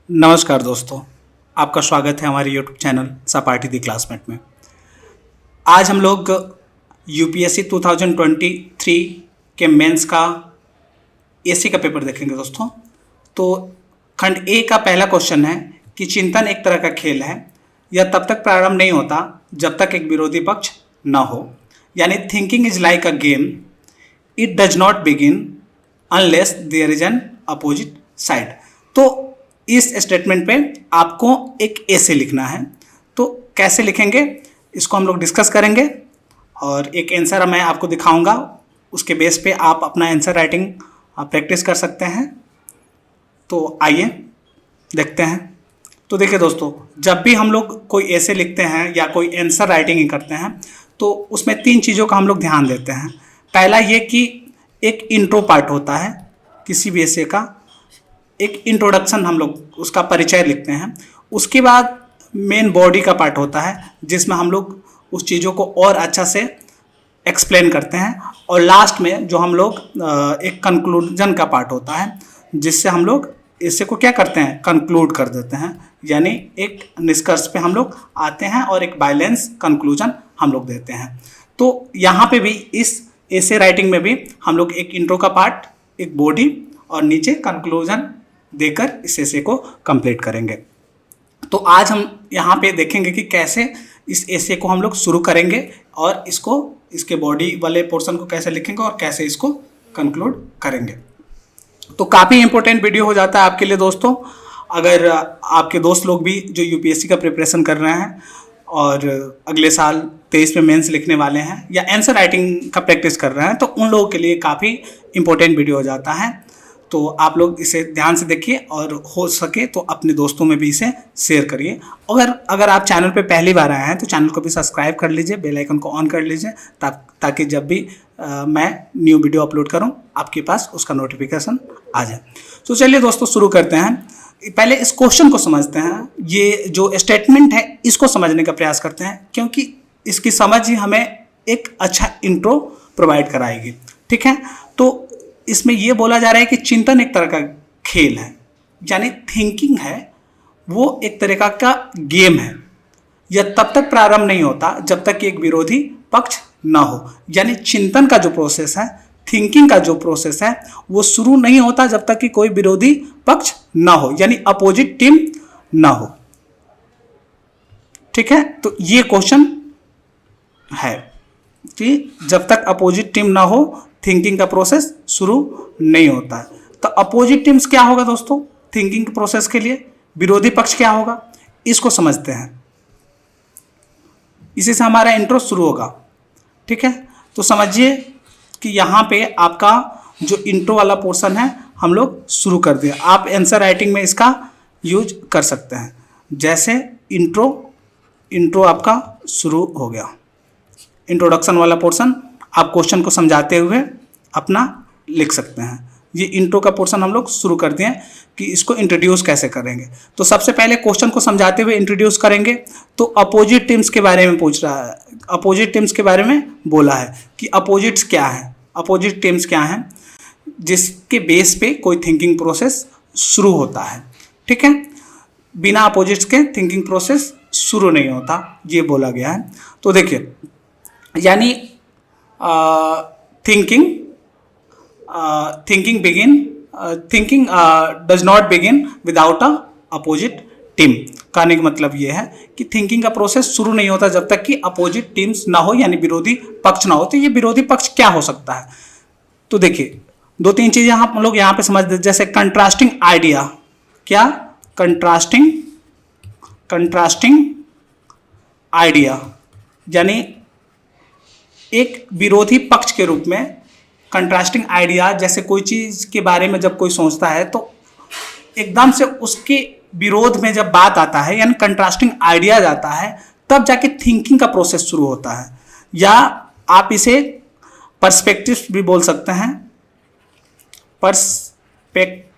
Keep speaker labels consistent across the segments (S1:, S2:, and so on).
S1: नमस्कार दोस्तों, आपका स्वागत है हमारे YouTube चैनल सपाटी दी क्लासमेट में। आज हम लोग यूपीएससी 2023 के मेंस का एसी का पेपर देखेंगे दोस्तों। तो खंड ए का पहला क्वेश्चन है कि चिंतन एक तरह का खेल है, यह तब तक प्रारंभ नहीं होता जब तक एक विरोधी पक्ष न हो। यानी thinking is like a game, it does not begin unless there is an opposite side. तो इस स्टेटमेंट पे आपको एक ऐसे लिखना है। तो कैसे लिखेंगे इसको हम लोग डिस्कस करेंगे और एक आंसर मैं आपको दिखाऊंगा, उसके बेस पे आप अपना आंसर राइटिंग प्रैक्टिस कर सकते हैं। तो आइए देखते हैं। तो देखिए दोस्तों, जब भी हम लोग कोई ऐसे लिखते हैं या कोई आंसर राइटिंग करते हैं तो उसमें तीन चीज़ों का हम लोग ध्यान देते हैं। पहला ये कि एक इंट्रो पार्ट होता है किसी भी ऐसे का, एक इंट्रोडक्शन हम लोग उसका परिचय लिखते हैं। उसके बाद मेन बॉडी का पार्ट होता है जिसमें हम लोग उस चीज़ों को और अच्छा से एक्सप्लेन करते हैं। और लास्ट में जो हम लोग एक कंक्लूजन का पार्ट होता है जिससे हम लोग इससे को क्या करते हैं, कंक्लूड कर देते हैं। यानी एक निष्कर्ष पे हम लोग आते हैं और एक बैलेंस कंक्लूजन हम लोग देते हैं। तो यहाँ पे भी इस ऐसे राइटिंग में भी हम लोग एक इंट्रो का पार्ट, एक बॉडी और नीचे कंक्लूजन देकर इस ऐसे को कंप्लीट करेंगे। तो आज हम यहाँ पे देखेंगे कि कैसे इस ऐसे को हम लोग शुरू करेंगे और इसको इसके बॉडी वाले पोर्शन को कैसे लिखेंगे और कैसे इसको कंक्लूड करेंगे। तो काफ़ी इंपॉर्टेंट वीडियो हो जाता है आपके लिए दोस्तों। अगर आपके दोस्त लोग भी जो यूपीएससी का प्रिपरेशन कर रहे हैं और अगले साल 23 में मेंस लिखने वाले हैं या आंसर राइटिंग का प्रैक्टिस कर रहे हैं तो उन लोगों के लिए काफ़ी इंपॉर्टेंट वीडियो हो जाता है। तो आप लोग इसे ध्यान से देखिए और हो सके तो अपने दोस्तों में भी इसे शेयर करिए। अगर आप चैनल पे पहली बार आए हैं तो चैनल को भी सब्सक्राइब कर लीजिए, बेल आइकन को ऑन कर लीजिए ताकि जब भी मैं न्यू वीडियो अपलोड करूं आपके पास उसका नोटिफिकेशन आ जाए। तो चलिए दोस्तों शुरू करते हैं। पहले इस क्वेश्चन को समझते हैं। ये जो स्टेटमेंट है इसको समझने का प्रयास करते हैं क्योंकि इसकी समझ ही हमें एक अच्छा इंट्रो प्रोवाइड कराएगी। ठीक है, तो इसमें यह बोला जा रहा है कि चिंतन एक तरह का खेल है, यानी थिंकिंग है वो एक तरह का गेम है। यह तब तक प्रारंभ नहीं होता जब तक कि एक विरोधी पक्ष ना हो। यानी चिंतन का जो प्रोसेस है, थिंकिंग का जो प्रोसेस है वो शुरू नहीं होता जब तक कि कोई विरोधी पक्ष ना हो, यानी अपोजिट टीम ना हो। ठीक है, तो ये क्वेश्चन है कि जब तक अपोजिट टीम ना हो थिंकिंग का प्रोसेस शुरू नहीं होता है। तो अपोजिट टीम्स क्या होगा दोस्तों थिंकिंग प्रोसेस के लिए, विरोधी पक्ष क्या होगा, इसको समझते हैं। इसी से हमारा इंट्रो शुरू होगा। ठीक है, तो समझिए कि यहाँ पे आपका जो इंट्रो वाला पोर्शन है हम लोग शुरू कर दिया। आप आंसर राइटिंग में इसका यूज कर सकते हैं। जैसे इंट्रो आपका शुरू हो गया, इंट्रोडक्शन वाला पोर्शन आप क्वेश्चन को समझाते हुए अपना लिख सकते हैं। ये इंट्रो का पोर्शन हम लोग शुरू कर दिए कि इसको इंट्रोड्यूस कैसे करेंगे। तो सबसे पहले क्वेश्चन को समझाते हुए इंट्रोड्यूस करेंगे। तो अपोजिट टीम्स के बारे में पूछ रहा है, अपोजिट टीम्स के बारे में बोला है कि अपोजिट्स क्या है, अपोजिट टीम्स क्या हैं जिसके बेस पे कोई थिंकिंग प्रोसेस शुरू होता है। ठीक है, बिना अपोजिट्स के थिंकिंग प्रोसेस शुरू नहीं होता, ये बोला गया है। तो देखिए, यानी thinking does not begin without a opposite team. कहने का मतलब ये है कि थिंकिंग का प्रोसेस शुरू नहीं होता जब तक कि अपोजिट टीम्स ना हो, यानी विरोधी पक्ष ना हो। तो ये विरोधी पक्ष क्या हो सकता है, तो देखिए दो तीन चीजें हम लोग यहाँ पे समझ, जैसे कंट्रास्टिंग आइडिया। क्या, कंट्रास्टिंग आइडिया, यानी एक विरोधी पक्ष के रूप में कंट्रास्टिंग आइडिया। जैसे कोई चीज़ के बारे में जब कोई सोचता है तो एकदम से उसके विरोध में जब बात आता है यानी कंट्रास्टिंग आइडिया जाता है, तब जाके थिंकिंग का प्रोसेस शुरू होता है। या आप इसे पर्सपेक्टिव्स भी बोल सकते हैं, पर्सपेक्टिव्स,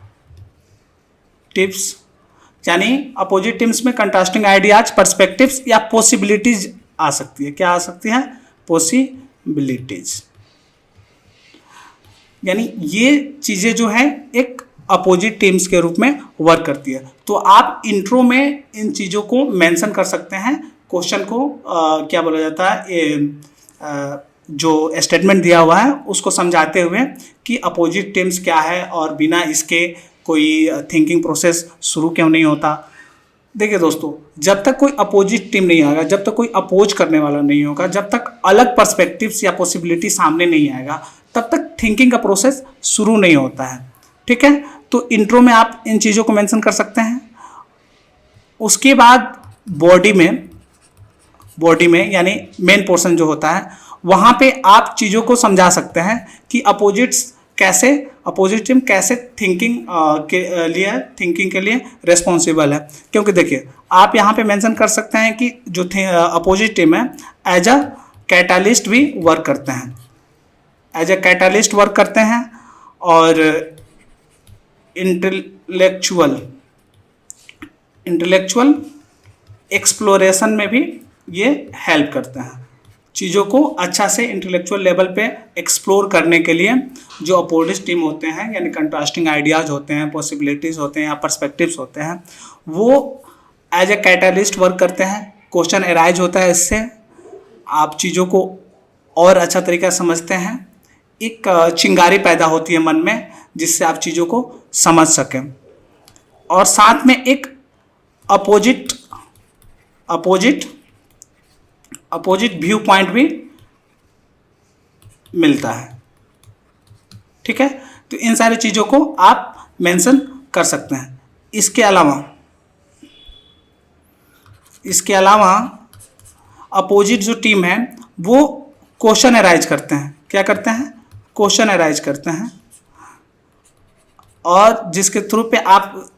S1: यानी अपोजिट टीम्स में कंट्रास्टिंग आइडियाज, पर्सपेक्टिव्स या पॉसिबिलिटीज आ सकती है। क्या आ सकती है, पॉसिबिलिटीज। यानी ये चीज़ें जो है एक अपोजिट टीम्स के रूप में वर्क करती है। तो आप इंट्रो में इन चीज़ों को मेंशन कर सकते हैं, क्वेश्चन को क्या बोला जाता है, जो स्टेटमेंट दिया हुआ है उसको समझाते हुए कि अपोजिट टीम्स क्या है और बिना इसके कोई थिंकिंग प्रोसेस शुरू क्यों नहीं होता। देखिए दोस्तों, जब तक कोई अपोजिट टीम नहीं आएगा, जब तक कोई अपोज करने वाला नहीं होगा, जब तक अलग पर्सपेक्टिव्स या पॉसिबिलिटी सामने नहीं आएगा, तब तक थिंकिंग का प्रोसेस शुरू नहीं होता है। ठीक है, तो इंट्रो में आप इन चीज़ों को मेंशन कर सकते हैं। उसके बाद बॉडी में यानी मेन पोर्शन जो होता है, वहाँ पे आप चीज़ों को समझा सकते हैं कि अपोजिट टीम कैसे थिंकिंग के लिए रिस्पॉन्सिबल है। क्योंकि देखिए, आप यहाँ पे मेंशन कर सकते हैं कि जो अपोजिट टीम है एज अ कैटालिस्ट भी वर्क करते हैं, और इंटेलेक्चुअल एक्सप्लोरेशन में भी ये हेल्प करते हैं। चीज़ों को अच्छा से इंटेलेक्चुअल लेवल पे एक्सप्लोर करने के लिए जो अपोजिट टीम होते हैं, यानी कंट्रास्टिंग आइडियाज़ होते हैं, पॉसिबिलिटीज़ होते हैं या पर्सपेक्टिव्स होते हैं, वो एज ए कैटलिस्ट वर्क करते हैं। क्वेश्चन अराइज होता है, इससे आप चीज़ों को और अच्छा तरीका समझते हैं, एक चिंगारी पैदा होती है मन में जिससे आप चीज़ों को समझ सकें, और साथ में एक अपोजिट व्यू पॉइंट भी मिलता है। ठीक है, तो इन सारी चीज़ों को आप मेंशन कर सकते हैं। इसके अलावा अपोजिट जो टीम है वो क्वेश्चन अराइज करते हैं। क्या करते हैं? क्वेश्चन अराइज करते हैं, और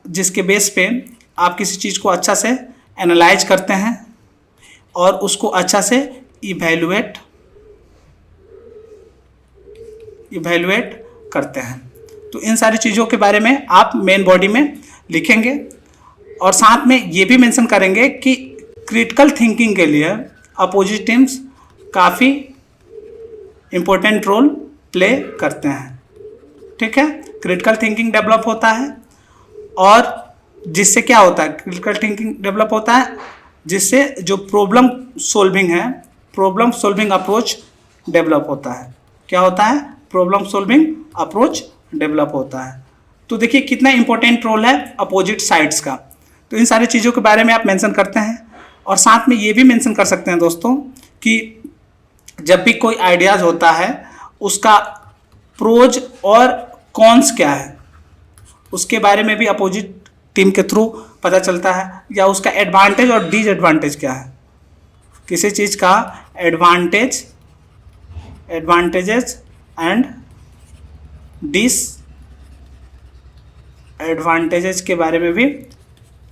S1: जिसके बेस पे आप किसी चीज़ को अच्छा से एनालाइज करते हैं और उसको अच्छा से इवैल्यूएट करते हैं। तो इन सारी चीज़ों के बारे में आप मेन बॉडी में लिखेंगे, और साथ में ये भी मेंशन करेंगे कि क्रिटिकल थिंकिंग के लिए अपोजिट टीम्स काफ़ी इम्पोर्टेंट रोल प्ले करते हैं। ठीक है, क्रिटिकल थिंकिंग डेवलप होता है, और जिससे क्या होता है, क्रिटिकल थिंकिंग डेवलप होता है जिससे जो प्रॉब्लम सॉल्विंग अप्रोच डेवलप होता है। क्या होता है? प्रॉब्लम सॉल्विंग अप्रोच डेवलप होता है। तो देखिए कितना इंपॉर्टेंट रोल है अपोजिट साइड्स का। तो इन सारी चीज़ों के बारे में आप मेंशन करते हैं, और साथ में ये भी मेंशन कर सकते हैं दोस्तों कि जब भी कोई आइडियाज़ होता है उसका प्रोज और कॉन्स क्या है, उसके बारे में भी अपोजिट टीम के थ्रू पता चलता है, या उसका एडवांटेज और डिसएडवांटेज क्या है, किसी चीज़ का एडवांटेजेस एंड डिसएडवांटेजेस के बारे में भी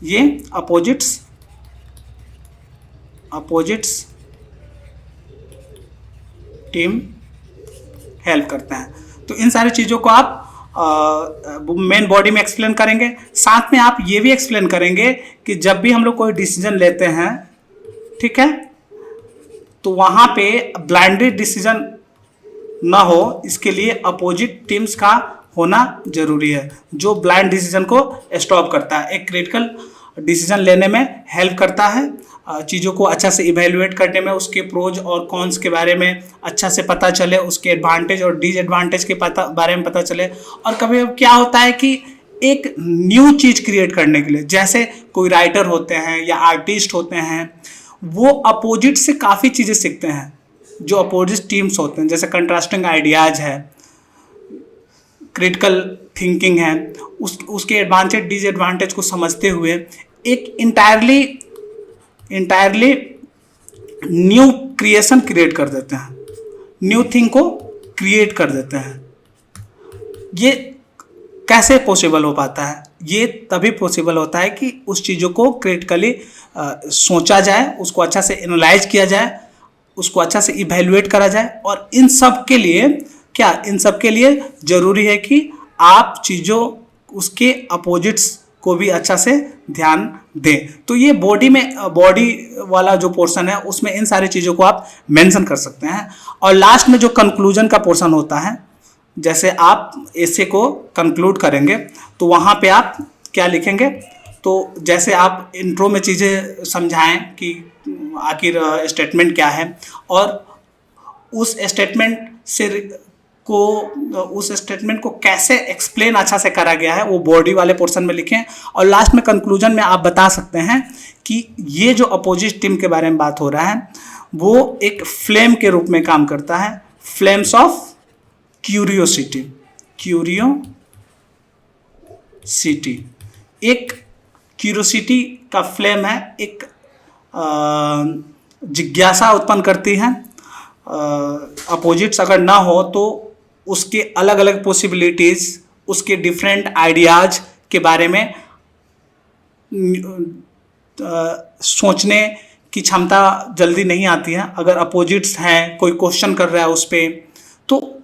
S1: ये अपोजिट्स टीम हेल्प करते हैं। तो इन सारी चीज़ों को आप मेन बॉडी में एक्सप्लेन करेंगे। साथ में आप ये भी एक्सप्लेन करेंगे कि जब भी हम लोग कोई डिसीजन लेते हैं, ठीक है, तो वहाँ पे ब्लाइंडेड डिसीजन ना हो, इसके लिए अपोजिट टीम्स का होना जरूरी है, जो ब्लाइंड डिसीजन को स्टॉप करता है, एक क्रिटिकल डिसीजन लेने में हेल्प करता है, चीज़ों को अच्छा से इवेल्युएट करने में, उसके प्रोज और कॉन्स के बारे में अच्छा से पता चले, उसके एडवांटेज और डिसएडवांटेज के बारे में पता चले। और कभी क्या होता है कि एक न्यू चीज़ क्रिएट करने के लिए, जैसे कोई राइटर होते हैं या आर्टिस्ट होते हैं, वो अपोजिट से काफ़ी चीज़ें सीखते हैं, जो अपोजिट टीम्स होते हैं, जैसे कंट्रास्टिंग आइडियाज़ है, क्रिटिकल थिंकिंग है, उसके एडवांटेज डिसएडवांटेज को समझते हुए एक इंटायरली न्यू क्रिएशन क्रिएट कर देते हैं, न्यू थिंग को क्रिएट कर देते हैं। ये कैसे पॉसिबल हो पाता है? ये तभी पॉसिबल होता है कि उस चीज़ों को क्रिटिकली सोचा जाए, उसको अच्छा से एनालाइज किया जाए, उसको अच्छा से इवैल्यूएट करा जाए। और इन सब के लिए ज़रूरी है कि आप चीज़ों उसके अपोजिट्स को भी अच्छा से ध्यान दें। तो ये बॉडी वाला जो पोर्शन है उसमें इन सारी चीज़ों को आप मेंशन कर सकते हैं। और लास्ट में जो कंक्लूजन का पोर्शन होता है जैसे आप ऐसे को कंक्लूड करेंगे तो वहाँ पे आप क्या लिखेंगे, तो जैसे आप इंट्रो में चीज़ें समझाएं कि आखिर स्टेटमेंट क्या है, और उस स्टेटमेंट को कैसे एक्सप्लेन अच्छा से करा गया है वो बॉडी वाले पोर्शन में लिखें। और लास्ट में कंक्लूजन में आप बता सकते हैं कि ये जो अपोजिट टीम के बारे में बात हो रहा है वो एक फ्लेम के रूप में काम करता है, फ्लेम्स ऑफ क्यूरियोसिटी। एक क्यूरियोसिटी का फ्लेम है, एक जिज्ञासा उत्पन्न करती है। अपोजिट्स अगर ना हो तो उसके अलग अलग पॉसिबिलिटीज़, उसके डिफरेंट आइडियाज़ के बारे में सोचने की क्षमता जल्दी नहीं आती है। अगर अपोजिट्स हैं, कोई क्वेश्चन कर रहा है उस पर, तो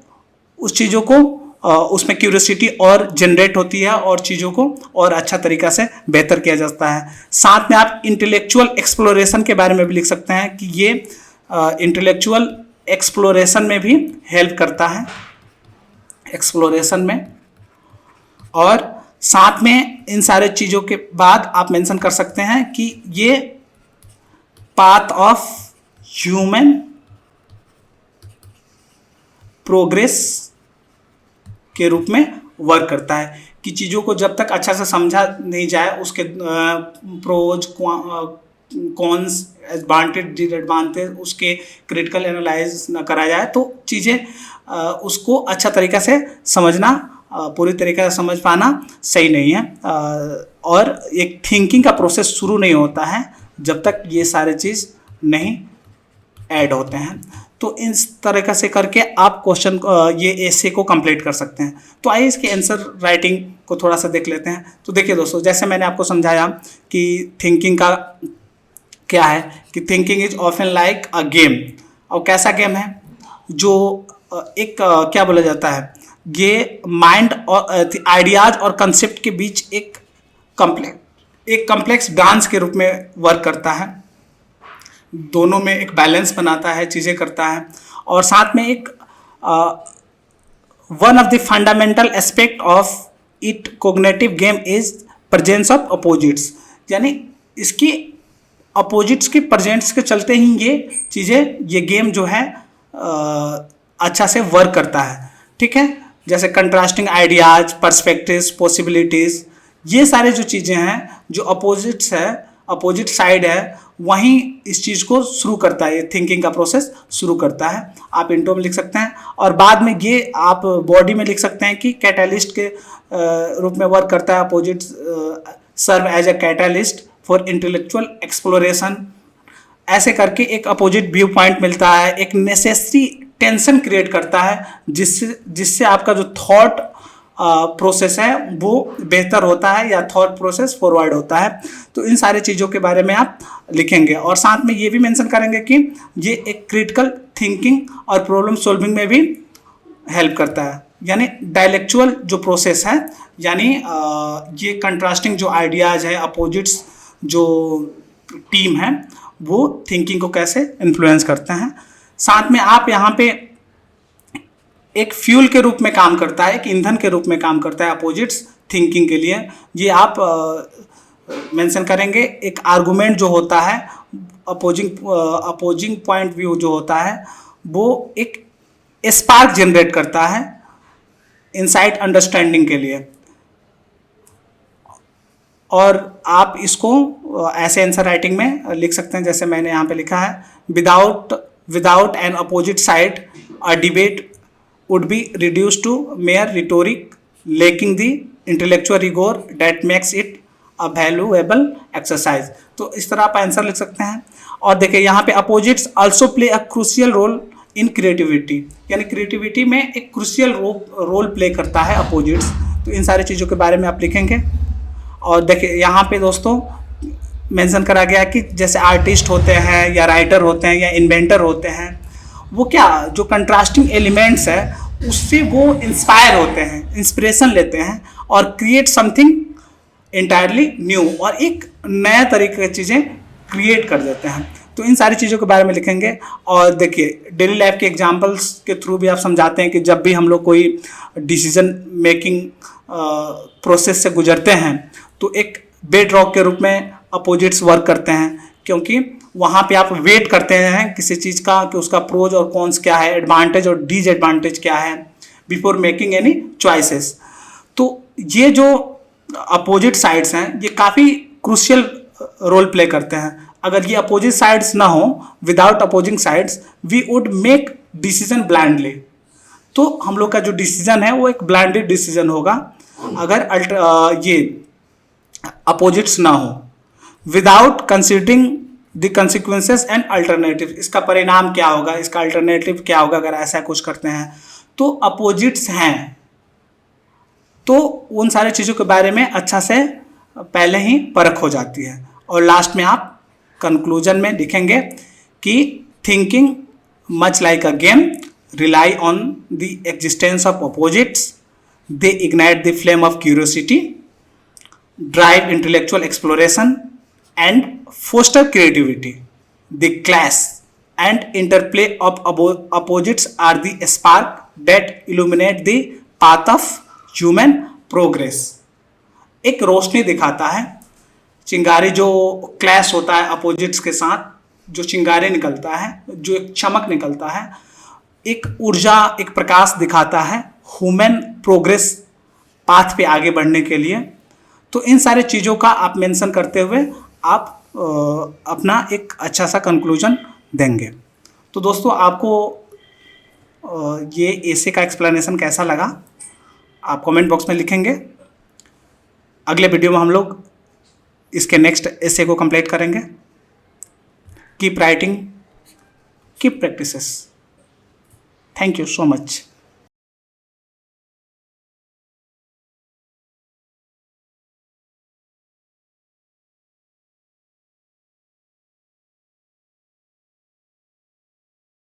S1: उस चीज़ों को उसमें क्यूरियोसिटी और जनरेट होती है और चीज़ों को और अच्छा तरीक़ा से बेहतर किया जाता है। साथ में आप इंटेलेक्चुअल एक्सप्लोरेशन के बारे में भी लिख सकते हैं कि ये इंटेलेक्चुअल एक्सप्लोरेशन में भी हेल्प करता है, एक्सप्लोरेशन में। और साथ में इन सारे चीज़ों के बाद आप मेंशन कर सकते हैं कि ये पाथ ऑफ ह्यूमन प्रोग्रेस के रूप में वर्क करता है, कि चीज़ों को जब तक अच्छा से समझा नहीं जाए, उसके प्रोज कॉन्स, एडवांटेज डिसएडवांटेज, उसके क्रिटिकल एनालाइज ना करा जाए, तो चीज़ें उसको अच्छा तरीक़ा से समझना, पूरी तरीक़े से समझ पाना सही नहीं है। और एक थिंकिंग का प्रोसेस शुरू नहीं होता है जब तक ये सारे चीज़ नहीं ऐड होते हैं। तो इस तरीक़े से करके आप क्वेश्चन ये एसे को कंप्लीट कर सकते हैं। तो आइए इसके आंसर राइटिंग को थोड़ा सा देख लेते हैं। तो देखिए दोस्तों, जैसे मैंने आपको समझाया कि थिंकिंग का क्या है, कि thinking is often like a game. और कैसा गेम है, जो एक क्या बोला जाता है, ये माइंड और आइडियाज़ और कंसेप्ट के बीच एक कम्प्लेक्स डांस के रूप में वर्क करता है। दोनों में एक बैलेंस बनाता है, चीज़ें करता है। और साथ में एक one of the fundamental aspect of it cognitive game is presence of opposites, यानी इसकी अपोजिट्स के प्रेजेंट्स के चलते ही ये चीज़ें, ये गेम जो है अच्छा से वर्क करता है। ठीक है, जैसे कंट्रास्टिंग आइडियाज़, पर्सपेक्टिव्स, पॉसिबिलिटीज़, ये सारे जो चीज़ें हैं, जो अपोजिट्स है, अपोजिट साइड है, वहीं इस चीज़ को शुरू करता है, ये थिंकिंग का प्रोसेस शुरू करता है। आप इंट्रो में लिख सकते हैं और बाद में ये आप बॉडी में लिख सकते हैं कि कैटालिस्ट के रूप में वर्क करता है। Opposites serve as a catalyst for intellectual exploration. ऐसे करके एक अपोजिट व्यू पॉइंट मिलता है, एक नेसेसरी टेंशन क्रिएट करता है, जिससे आपका जो थॉट प्रोसेस है वो बेहतर होता है या थॉट प्रोसेस फॉरवर्ड होता है। तो इन सारे चीज़ों के बारे में आप लिखेंगे और साथ में ये भी मेंशन करेंगे कि ये एक क्रिटिकल थिंकिंग और प्रॉब्लम सॉल्विंग में भी हेल्प करता है। यानी डायलेक्चुअल जो प्रोसेस है, यानी ये कंट्रास्टिंग जो आइडियाज़ है, अपोजिट्स जो टीम है, वो थिंकिंग को कैसे इन्फ्लुएंस करते हैं। साथ में आप यहाँ पे एक फ्यूल के रूप में काम करता है, एक ईंधन के रूप में काम करता है अपोजिट्स थिंकिंग के लिए। ये आप मेंशन करेंगे। एक आर्गुमेंट जो होता है, अपोजिंग पॉइंट व्यू जो होता है, वो एक स्पार्क जनरेट करता है इनसाइट अंडरस्टैंडिंग के लिए। और आप इसको ऐसे आंसर राइटिंग में लिख सकते हैं, जैसे मैंने यहाँ पे लिखा है, without an opposite side a debate would be reduced to mere rhetoric, lacking the intellectual rigor that makes it a valuable exercise। तो इस तरह आप आंसर लिख सकते हैं। और देखिए यहाँ पे opposites also play a crucial role in creativity, यानी क्रिएटिविटी में एक क्रूशियल रोल प्ले करता है अपोजिट्स। तो इन सारी चीज़ों के बारे में आप लिखेंगे। और देखिए यहाँ पे दोस्तों मेंशन करा गया कि जैसे आर्टिस्ट होते हैं या राइटर होते हैं या इन्वेंटर होते हैं, वो क्या जो कंट्रास्टिंग एलिमेंट्स है उससे वो इंस्पायर होते हैं, इंस्पिरेशन लेते हैं और क्रिएट समथिंग इंटायरली न्यू, और एक नया तरीके की चीज़ें क्रिएट कर देते हैं। तो इन सारी चीज़ों के बारे में लिखेंगे। और देखिए डेली लाइफ के एग्जांपल्स के थ्रू भी आप समझाते हैं कि जब भी हम लोग कोई डिसीजन मेकिंग प्रोसेस से गुजरते हैं तो एक बेड रॉक के रूप में अपोजिट्स वर्क करते हैं, क्योंकि वहाँ पे आप वेट करते हैं किसी चीज़ का कि उसका प्रोज और कॉन्स क्या है, एडवांटेज और डिसएडवांटेज क्या है बिफोर मेकिंग एनी चॉइसेस। तो ये जो अपोजिट साइड्स हैं ये काफ़ी क्रूशियल रोल प्ले करते हैं। अगर ये अपोजिट साइड्स ना हो, without opposing sides we would make decision blindly. तो हम लोग का जो डिसीजन है वो एक ब्लाइंडेड डिसीजन होगा अगर ये अपोजिट्स ना हो, without considering the consequences and alternative. इसका परिणाम क्या होगा, इसका अल्टरनेटिव क्या होगा अगर ऐसा कुछ करते हैं। तो अपोजिट्स हैं तो उन सारी चीज़ों के बारे में अच्छा से पहले ही परख हो जाती है। और लास्ट में आप कंक्लूजन में लिखेंगे कि thinking much like a game rely on the existence of opposites, they ignite the flame of curiosity, drive intellectual exploration and foster creativity. The clash and interplay of opposites are the spark that illuminate the path of human progress. एक रोशनी दिखाता है चिंगारी, जो clash होता है opposites के साथ, जो चिंगारी निकलता है, जो एक चमक निकलता है, एक ऊर्जा, एक प्रकाश दिखाता है ह्यूमन प्रोग्रेस पाथ पे आगे बढ़ने के लिए। तो इन सारे चीज़ों का आप मेंशन करते हुए आप अपना एक अच्छा सा कंक्लूजन देंगे। तो दोस्तों आपको ये एसे का एक्सप्लेनेशन कैसा लगा आप कमेंट बॉक्स में लिखेंगे। अगले वीडियो में हम लोग इसके नेक्स्ट एसे को कंप्लीट करेंगे। Keep writing, keep practices. Thank you so much.